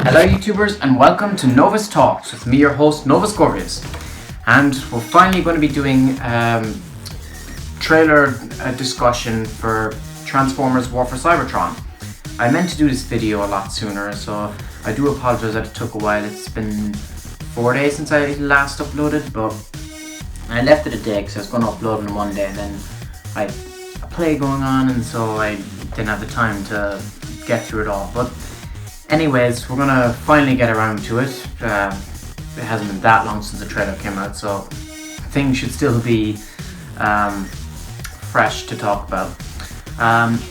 Hello YouTubers and welcome to Novus Talks with me, your host Novus Gorvius. And we're finally going to be doing trailer discussion for Transformers War for Cybertron. I meant to do this video a lot sooner, so I do apologize that it took a while. It's been 4 days since I last uploaded, but I left it a day because I was going to upload on one day and then I had a play going on, and so I didn't have the time to get through it all. But anyways, we're gonna finally get around to it. It hasn't been that long since the trailer came out, so things should still be fresh to talk about.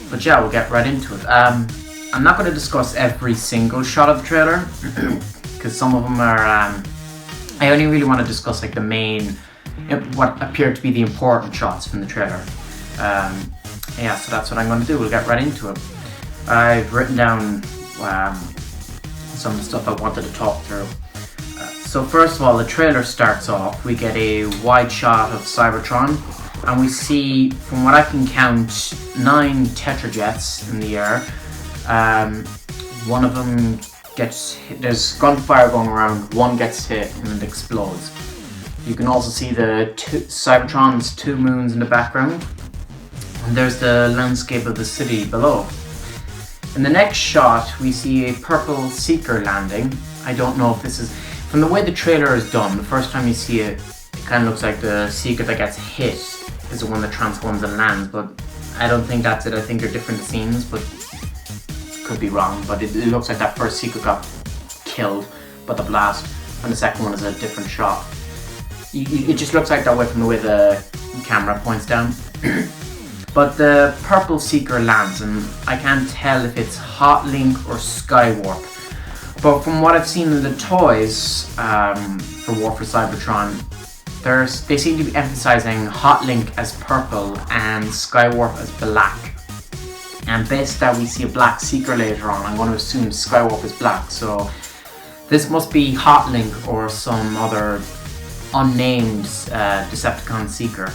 But yeah, we'll get right into it. I'm not going to discuss every single shot of the trailer because some of them are. I only really want to discuss like the main, what appear to be the important shots from the trailer. Yeah, so that's what I'm going to do. We'll get right into it. I've written down some of the stuff I wanted to talk through. So first of all, the trailer starts off. We get a wide shot of Cybertron, and we see, from what I can count, 9 Tetrajets in the air. One of them gets hit. There's gunfire going around. One gets hit and it explodes. You can also see the Cybertron's 2 moons in the background, and there's the landscape of the city below. In the next shot, we see a purple Seeker landing. I don't know if this is... From the way the trailer is done, the first time you see it, it kind of looks like the Seeker that gets hit is the one that transforms and lands, but I don't think that's it. I think they're different scenes, but could be wrong. But it looks like that first Seeker got killed by the blast, and the second one is a different shot. It just looks like that way from the way the camera points down. But the purple Seeker lands, and I can't tell if it's Hotlink or Skywarp. But from what I've seen in the toys for War for Cybertron, they seem to be emphasizing Hotlink as purple and Skywarp as black. And based that we see a black Seeker later on, I'm going to assume Skywarp is black. So this must be Hotlink or some other unnamed Decepticon Seeker.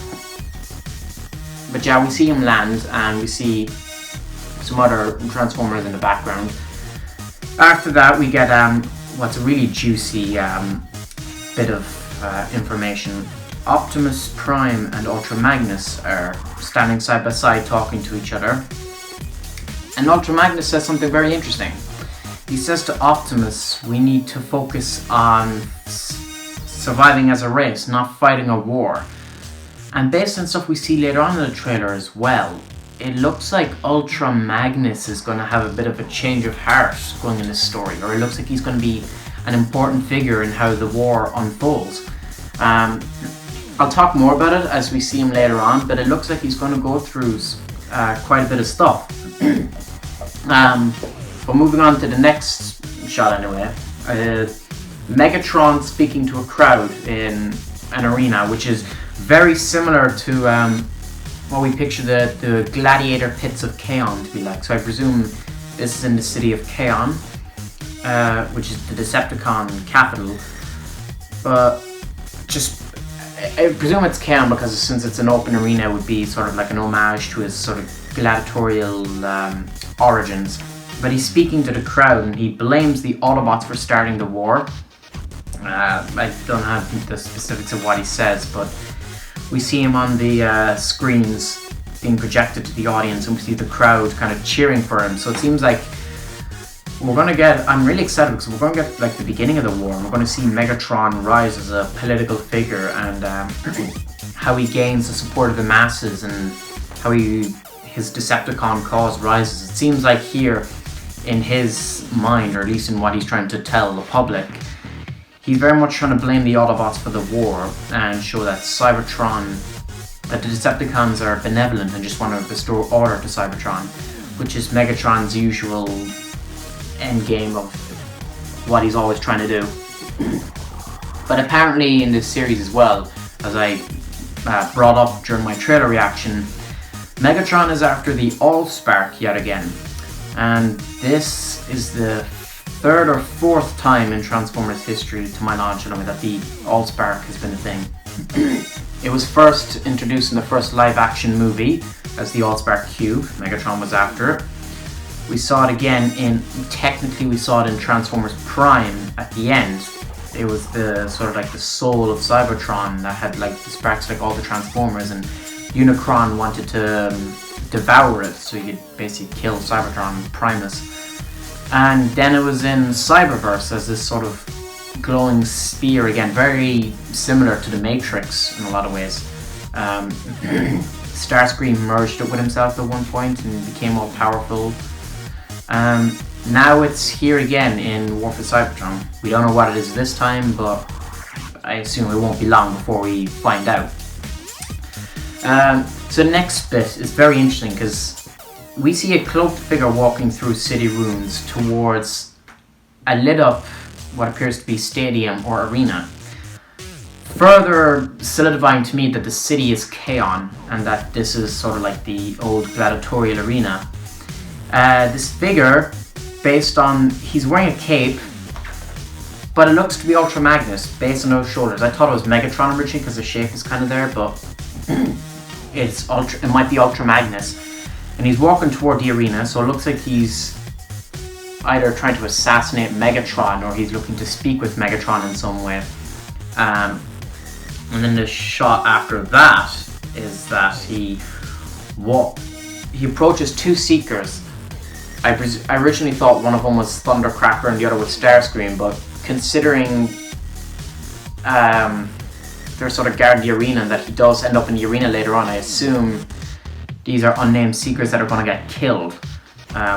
But yeah, we see him land, and we see some other Transformers in the background. After that, we get what's a really juicy bit of information. Optimus Prime and Ultra Magnus are standing side by side talking to each other. And Ultra Magnus says something very interesting. He says to Optimus, we need to focus on surviving as a race, not fighting a war. And based on stuff we see later on in the trailer as well, it looks like Ultra Magnus is going to have a bit of a change of heart going in this story, or it looks like he's going to be an important figure in how the war unfolds. I'll talk more about it as we see him later on, but it looks like he's going to go through quite a bit of stuff. But moving on to the next shot anyway, Megatron speaking to a crowd in an arena, which is very similar to what we picture the gladiator pits of Kaon to be like. So I presume this is in the city of Kaon, which is the Decepticon capital. But I presume it's Kaon because since it's an open arena, it would be sort of like an homage to his sort of gladiatorial origins. But he's speaking to the crowd and he blames the Autobots for starting the war. I don't have the specifics of what he says, but we see him on the screens being projected to the audience, and we see the crowd kind of cheering for him. So it seems like we're going to get, I'm really excited because we're going to get like the beginning of the war, and we're going to see Megatron rise as a political figure, and how he gains the support of the masses, and how his Decepticon cause rises. It seems like here in his mind, or at least in what he's trying to tell the public, he's very much trying to blame the Autobots for the war and show that that the Decepticons are benevolent and just want to restore order to Cybertron, which is Megatron's usual endgame of what he's always trying to do. But apparently in this series as well, as I brought up during my trailer reaction, Megatron is after the Allspark yet again. And this is the 3rd or 4th time in Transformers history, to my knowledge, that the Allspark has been a thing. It was first introduced in the first live-action movie as the Allspark Cube. Megatron was after it. We saw it again technically we saw it in Transformers Prime at the end. It was the sort of like the soul of Cybertron that had like the sparks like all the Transformers, and Unicron wanted to devour it so he could basically kill Cybertron Primus. And then it was in Cyberverse as this sort of glowing spear again, very similar to the Matrix in a lot of ways. Starscream merged it with himself at one point and became all powerful. Now it's here again in War for Cybertron. We don't know what it is this time, but I assume it won't be long before we find out. So the next bit is very interesting because we see a cloaked figure walking through city ruins towards a lit up, what appears to be stadium or arena. Further solidifying to me that the city is Kaon and that this is sort of like the old gladiatorial arena. This figure, based on, he's wearing a cape, but it looks to be Ultra Magnus based on those shoulders. I thought it was Megatron originally because the shape is kind of there, but it might be Ultra Magnus. And he's walking toward the arena, so it looks like he's either trying to assassinate Megatron or he's looking to speak with Megatron in some way. And then the shot after that is that he approaches two Seekers. I originally thought one of them was Thundercracker and the other was Starscream, but considering they're sort of guarding the arena and that he does end up in the arena later on, I assume these are unnamed Seekers that are going to get killed.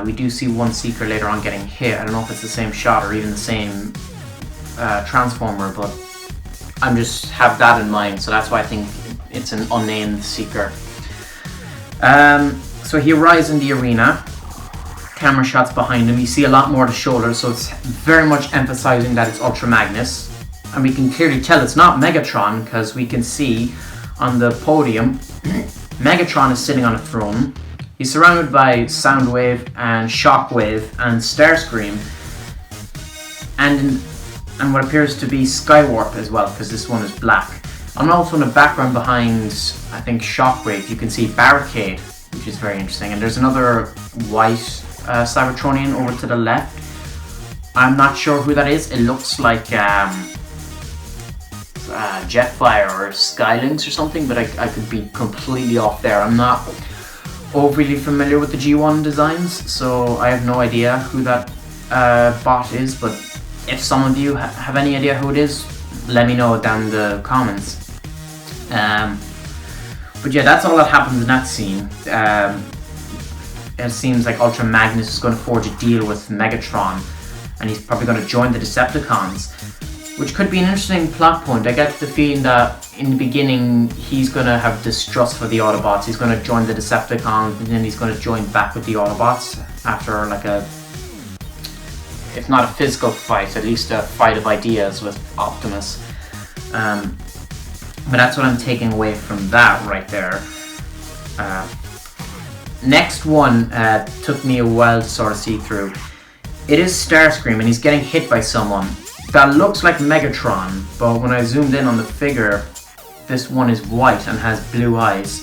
We do see one Seeker later on getting hit. I don't know if it's the same shot or even the same Transformer, but I'm just have that in mind, so that's why I think it's an unnamed Seeker. So he arrives in the arena. Camera shots behind him. You see a lot more of the shoulders, so it's very much emphasizing that it's Ultra Magnus. And we can clearly tell it's not Megatron because we can see on the podium Megatron is sitting on a throne. He's surrounded by Soundwave and Shockwave and Starscream and what appears to be Skywarp as well, because this one is black. And also in the background behind, I think, Shockwave, you can see Barricade, which is very interesting. And there's another white Cybertronian over to the left. I'm not sure who that is. It looks like Jetfire or Skylynx or something, but I could be completely off there. I'm not overly familiar with the G1 designs, so I have no idea who that bot is, but if some of you have any idea who it is, let me know down in the comments. But yeah, that's all that happens in that scene. It seems like Ultra Magnus is going to forge a deal with Megatron, and he's probably going to join the Decepticons, which could be an interesting plot point. I get the feeling that in the beginning he's going to have distrust for the Autobots. He's going to join the Decepticons, and then he's going to join back with the Autobots after like a, if not a physical fight, at least a fight of ideas with Optimus. But that's what I'm taking away from that right there. Next one took me a while to sort of see through. It is Starscream, and he's getting hit by someone that looks like Megatron, but when I zoomed in on the figure, this one is white and has blue eyes.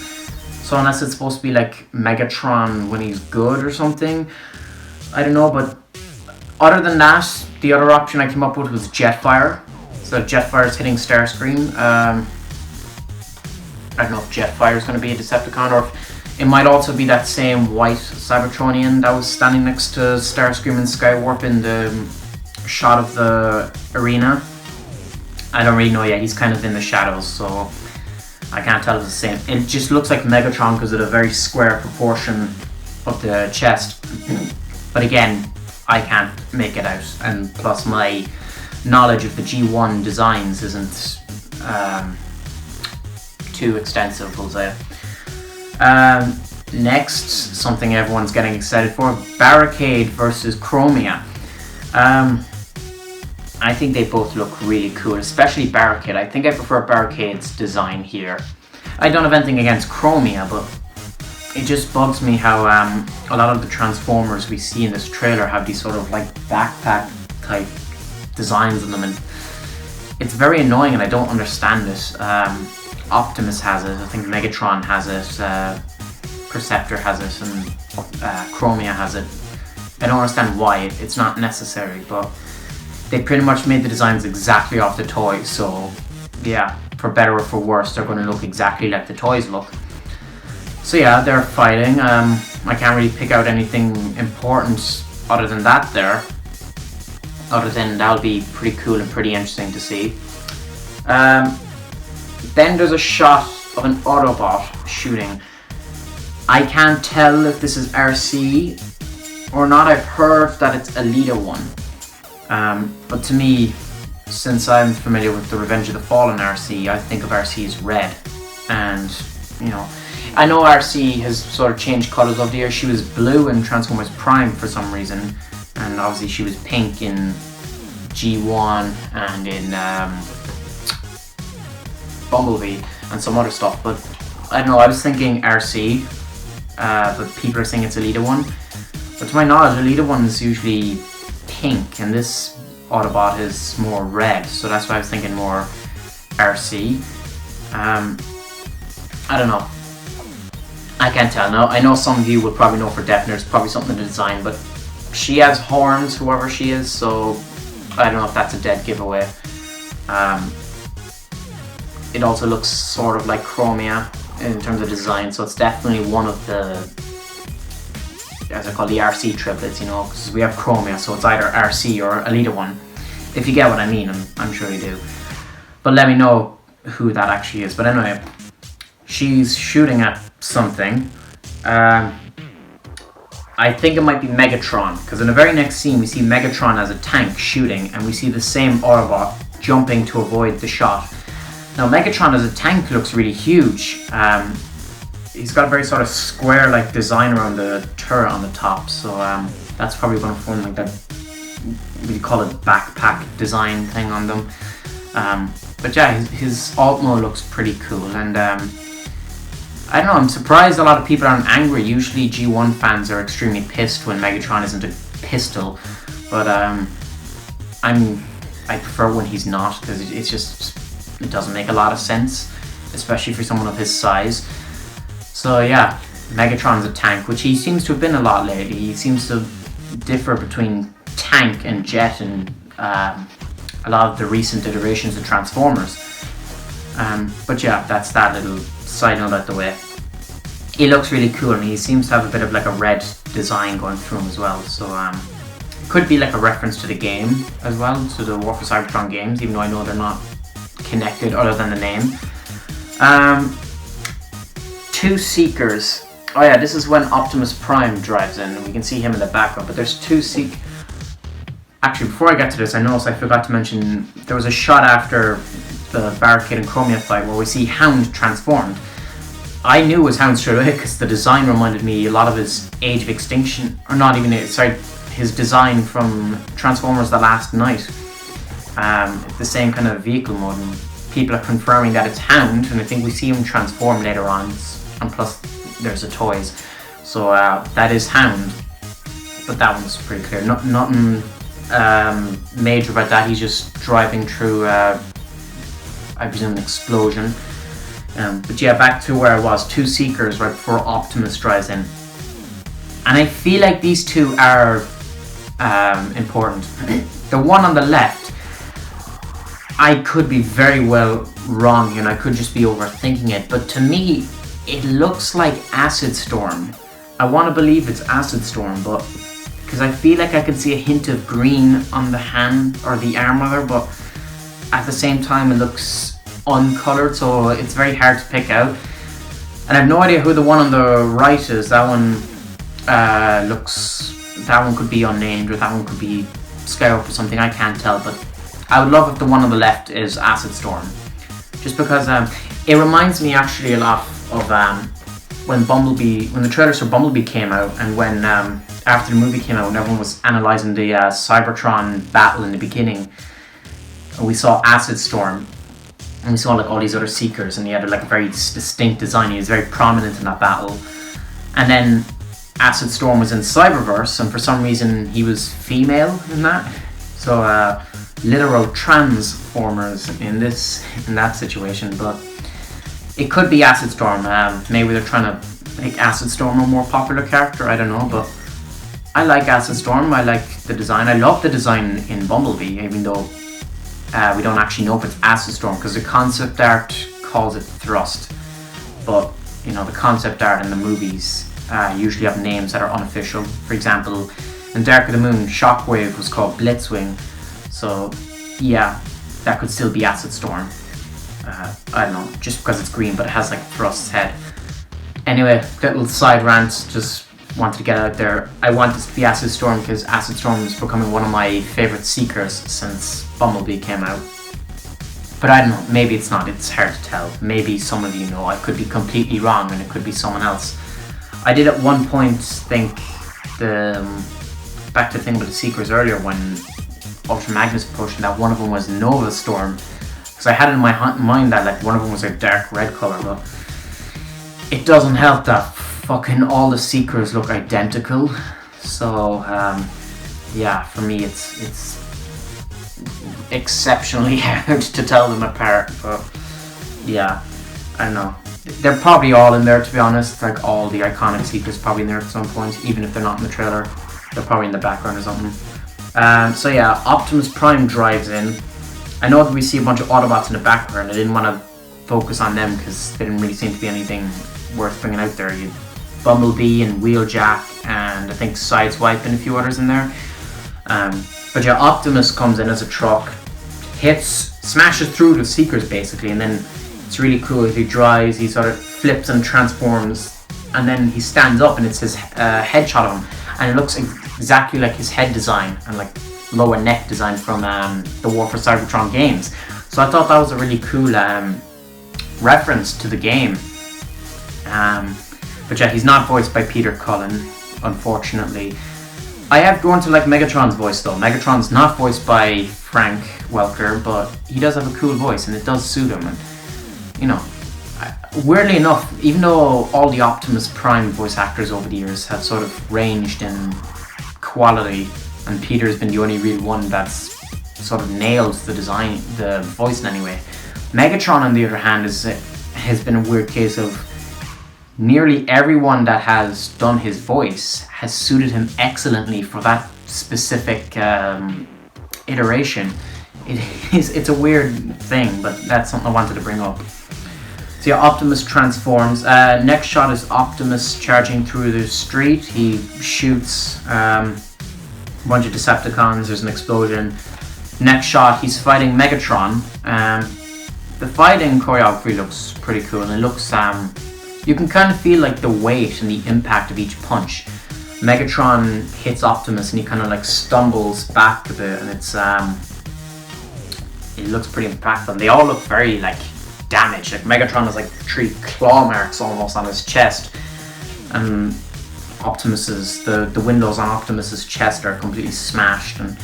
So unless it's supposed to be like Megatron when he's good or something, I don't know. But other than that, the other option I came up with was Jetfire. So Jetfire is hitting Starscream. I don't know if Jetfire is going to be a Decepticon, or if it might also be that same white Cybertronian that was standing next to Starscream and Skywarp in the shot of the arena. I don't really know yet. He's kind of in the shadows, so I can't tell if it's the same. It just looks like Megatron because of the very square proportion of the chest. But again, I can't make it out, and plus my knowledge of the G1 designs isn't too extensive, we'll say. Next, something everyone's getting excited for, Barricade versus Chromia. I think they both look really cool, especially Barricade. I think I prefer Barricade's design here. I don't have anything against Chromia, but it just bugs me how a lot of the Transformers we see in this trailer have these sort of like backpack type designs on them, and it's very annoying and I don't understand it. Optimus has it, I think Megatron has it, Perceptor has it, and Chromia has it. I don't understand why. It's not necessary, but they pretty much made the designs exactly off the toys. So yeah, for better or for worse, they're going to look exactly like the toys look. So yeah, they're fighting. I can't really pick out anything important other than that there. Other than that'll be pretty cool and pretty interesting to see. Then there's a shot of an Autobot shooting. I can't tell if this is RC or not. I've heard that it's Elita 1. But to me, since I'm familiar with the Revenge of the Fallen RC, I think of RC as red. And, you know, I know RC has sort of changed colours over the years. She was blue in Transformers Prime for some reason. And obviously she was pink in G1 and in Bumblebee and some other stuff. But I don't know, I was thinking RC, but people are saying it's Elita 1. But to my knowledge, Elita 1 is usually pink and this Autobot is more red. So that's why I was thinking more RC. I don't know. I can't tell now. I know some of you will probably know for definite. It's probably something in the design, but she has horns, whoever she is, so I don't know if that's a dead giveaway. It also looks sort of like Chromia in terms of design, so it's definitely one of the, as I call the RC triplets, you know, because we have Chromia, so it's either RC or Elita 1. If you get what I mean, I'm sure you do. But let me know who that actually is. But anyway, she's shooting at something. I think it might be Megatron, because in the very next scene we see Megatron as a tank shooting, and we see the same Autobot jumping to avoid the shot. Now Megatron as a tank looks really huge. He's got a very sort of square-like design around the turret on the top, so that's probably going to form like that, we call it backpack design thing on them. But yeah, his alt mode looks pretty cool, and I don't know, I'm surprised a lot of people aren't angry. Usually G1 fans are extremely pissed when Megatron isn't a pistol, but I prefer when he's not, because it doesn't make a lot of sense, especially for someone of his size. So yeah, Megatron's a tank, which he seems to have been a lot lately. He seems to differ between tank and jet in a lot of the recent iterations of Transformers. But yeah, that's that little side note out the way. He looks really cool, and he seems to have a bit of like a red design going through him as well, so it could be like a reference to the game as well, to the War for Cybertron games, even though I know they're not connected other than the name. Two Seekers. Oh yeah, this is when Optimus Prime drives in, and we can see him in the background, but there's two Actually, before I get to this, I noticed I forgot to mention there was a shot after the Barricade and Chromia fight where we see Hound transformed. I knew it was Hound straight away because the design reminded me a lot of his Age of Extinction, or not even, sorry, his design from Transformers The Last Night. The same kind of vehicle mode, and people are confirming that it's Hound, and I think we see him transform later on, and plus there's the toys. So that is Hound, but that one's pretty clear. Nothing major about that. He's just driving through, I presume, an explosion. But yeah, back to where I was. Two Seekers right before Optimus drives in, and I feel like these two are important. The one on the left, I could be very well wrong here, and I could just be overthinking it, but to me it looks like Acid Storm. I want to believe it's Acid Storm, but because I feel like I can see a hint of green on the hand or the arm rather, but at the same time it looks uncolored, so it's very hard to pick out. And I have no idea who the one on the right is. That one that one could be unnamed, or that one could be Skyhook or something, I can't tell, but I would love if the one on the left is Acid Storm, just because it reminds me actually a lot of when the trailers for Bumblebee came out, and when after the movie came out, when everyone was analysing the Cybertron battle in the beginning, we saw Acid Storm, and we saw like all these other Seekers, and he had like a very distinct design. He was very prominent in that battle. And then Acid Storm was in Cyberverse, and for some reason he was female in that. So literal transformers in that situation. But it could be Acid Storm. Maybe they're trying to make Acid Storm a more popular character. I don't know, but I like Acid Storm. I like the design. I love the design in Bumblebee, even though we don't actually know if it's Acid Storm because the concept art calls it Thrust. But you know, the concept art in the movies usually have names that are unofficial. For example, in Dark of the Moon, Shockwave was called Blitzwing. So yeah, that could still be Acid Storm. I don't know, just because it's green, but it has like Thrust's head. Anyway, little side rant, just wanted to get out there. I want this to be Acid Storm because Acid Storm is becoming one of my favourite Seekers since Bumblebee came out. But I don't know, maybe it's not, it's hard to tell. Maybe some of you know, I could be completely wrong and it could be someone else. I did at one point think back to the thing about the Seekers earlier when Ultra Magnus pushed that one of them was Nova Storm. Because I had it in my mind that like one of them was a dark red colour, but it doesn't help that fucking all the Seekers look identical. So yeah, for me it's exceptionally hard to tell them apart. But yeah, I don't know. They're probably all in there, to be honest. Like all the iconic Seekers probably in there at some point, even if they're not in the trailer. They're probably in the background or something. So yeah, Optimus Prime drives in. I know that we see a bunch of Autobots in the background. I didn't want to focus on them because they didn't really seem to be anything worth bringing out there. You Bumblebee and Wheeljack and I think Sideswipe and a few others in there. But yeah, Optimus comes in as a truck, smashes through the Seekers basically, and then it's really cool. He drives, he sort of flips and transforms, and then he stands up and it's his headshot of him, and it looks exactly like his head design and like lower neck design from the War for Cybertron games. So I thought that was a really cool reference to the game. But yeah, he's not voiced by Peter Cullen, unfortunately. I have grown to like Megatron's voice though. Megatron's not voiced by Frank Welker, but he does have a cool voice and it does suit him. And you know, weirdly enough, even though all the Optimus Prime voice actors over the years have sort of ranged in quality, and Peter's been the only real one that's sort of nailed the design, the voice in any way. Megatron, on the other hand, has been a weird case of nearly everyone that has done his voice has suited him excellently for that specific iteration. It's a weird thing, but that's something I wanted to bring up. So yeah, Optimus transforms. Next shot is Optimus charging through the street. He shoots a bunch of Decepticons. There's an explosion. Next shot, he's fighting Megatron. The fighting choreography looks pretty cool, and it looks you can kind of feel like the weight and the impact of each punch. Megatron hits Optimus and he kind of like stumbles back a bit, and it looks pretty impactful. They all look very like damaged. Like Megatron has like 3 claw marks almost on his chest, and Optimus's the windows on Optimus's chest are completely smashed, and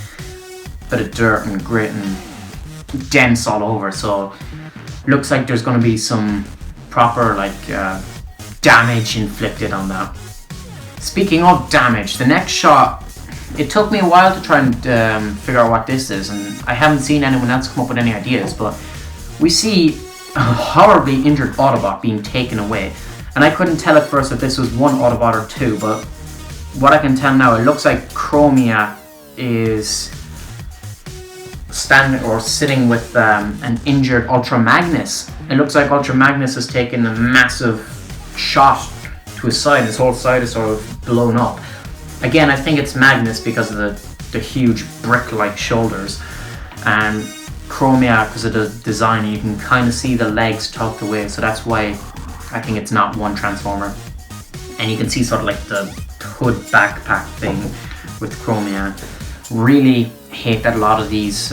a bit of dirt and grit and dents all over. So looks like there's going to be some proper like damage inflicted on that. Speaking of damage, the next shot, it took me a while to try and figure out what this is, and I haven't seen anyone else come up with any ideas, but we see a horribly injured Autobot being taken away, and I couldn't tell at first if this was one Autobot or two, but what I can tell now, it looks like Chromia is standing or sitting with an injured Ultra Magnus. It looks like Ultra Magnus has taken a massive shot to his side. His whole side is sort of blown up. Again, I think it's Magnus because of the huge brick-like shoulders, and Chromia because of the design. You can kind of see the legs tucked away, so that's why I think it's not one Transformer. And you can see sort of like the hood backpack thing with Chromia. Really hate that a lot of these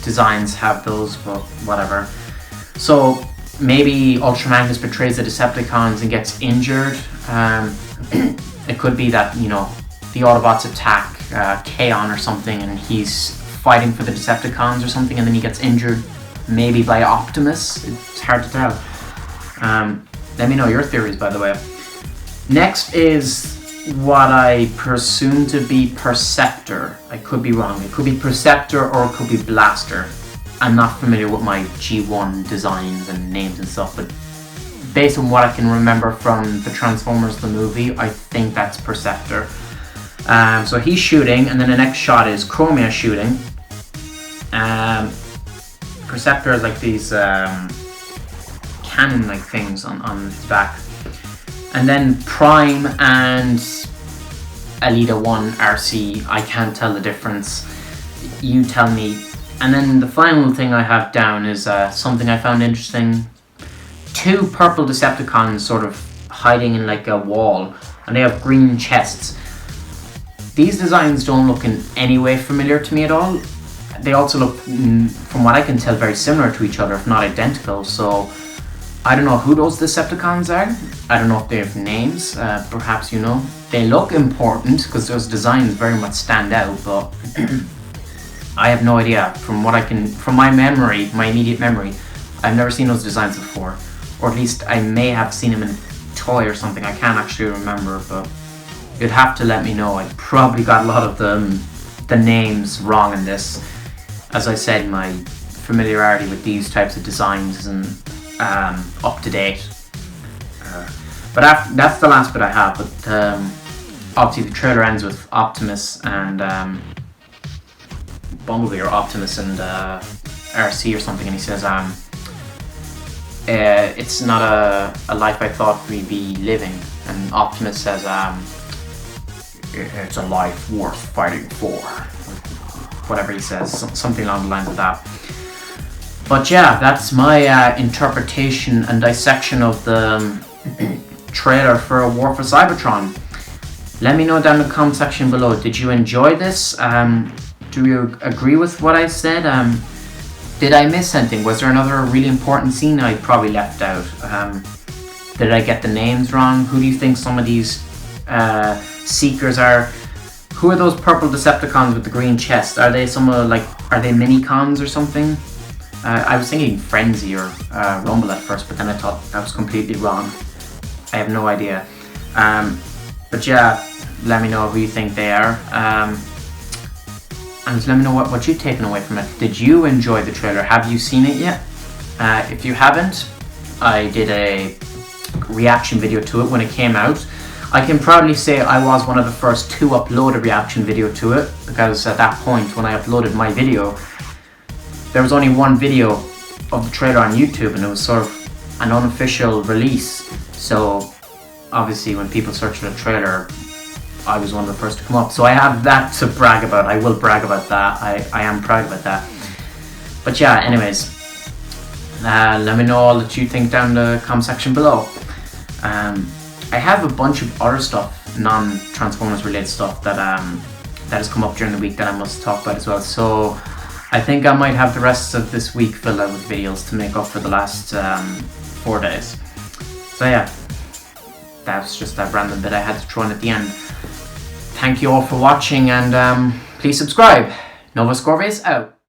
designs have those, but whatever. So maybe Ultra Magnus betrays the Decepticons and gets injured. It could be that, you know, the Autobots attack Kaon or something, and he's fighting for the Decepticons or something, and then he gets injured, maybe by Optimus. It's hard to tell. Let me know your theories, by the way. Next is what I presume to be Perceptor. I could be wrong. It could be Perceptor or it could be Blaster. I'm not familiar with my G1 designs and names and stuff, but based on what I can remember from the Transformers the movie, I think that's Perceptor. So he's shooting, and then the next shot is Chromia shooting. Perceptor has like these cannon-like things on his back. And then Prime and Alita 1 RC, I can't tell the difference. You tell me. And then the final thing I have down is something I found interesting. 2 purple Decepticons sort of hiding in like a wall, and they have green chests. These designs don't look in any way familiar to me at all. They also look, from what I can tell, very similar to each other, if not identical. So I don't know who those Decepticons are. I don't know if they have names. Perhaps you know. They look important because those designs very much stand out, but I have no idea. From my memory, my immediate memory, I've never seen those designs before, or at least I may have seen them in a toy or something. I can't actually remember, but you'd have to let me know. I probably got a lot of the names wrong in this. As I said, my familiarity with these types of designs isn't up to date. But that's the last bit I have. But obviously the trailer ends with Optimus and Bumblebee, or Optimus and RC or something, and he says, it's not a life I thought we'd be living. And Optimus says, it's a life worth fighting for. Whatever he says, something along the lines of that. But yeah, that's my interpretation and dissection of the trailer for War for Cybertron. Let me know down in the comment section below. Did you enjoy this? Do you agree with what I said? Did I miss anything? Was there another really important scene I probably left out? Did I get the names wrong? Who do you think some of these Seekers are? Who are those purple Decepticons with the green chest? Are they are they mini-cons or something? I was thinking Frenzy or Rumble at first, but then I thought that was completely wrong. I have no idea. But yeah, let me know who you think they are. And let me know what you've taken away from it. Did you enjoy the trailer? Have you seen it yet? If you haven't, I did a reaction video to it when it came out. I can proudly say I was one of the first to upload a reaction video to it, because at that point when I uploaded my video, there was only one video of the trailer on YouTube, and it was sort of an unofficial release. So obviously when people search for the trailer, I was one of the first to come up. So I have that to brag about. I will brag about that. I am proud about that. But yeah, anyways, let me know all that you think down in the comment section below. I have a bunch of other stuff, non-Transformers related stuff that has come up during the week that I must talk about as well. So I think I might have the rest of this week filled out with videos to make up for the last 4 days. So yeah, that's just that random bit I had to throw in at the end. Thank you all for watching, and please subscribe. Nova Scorpius out.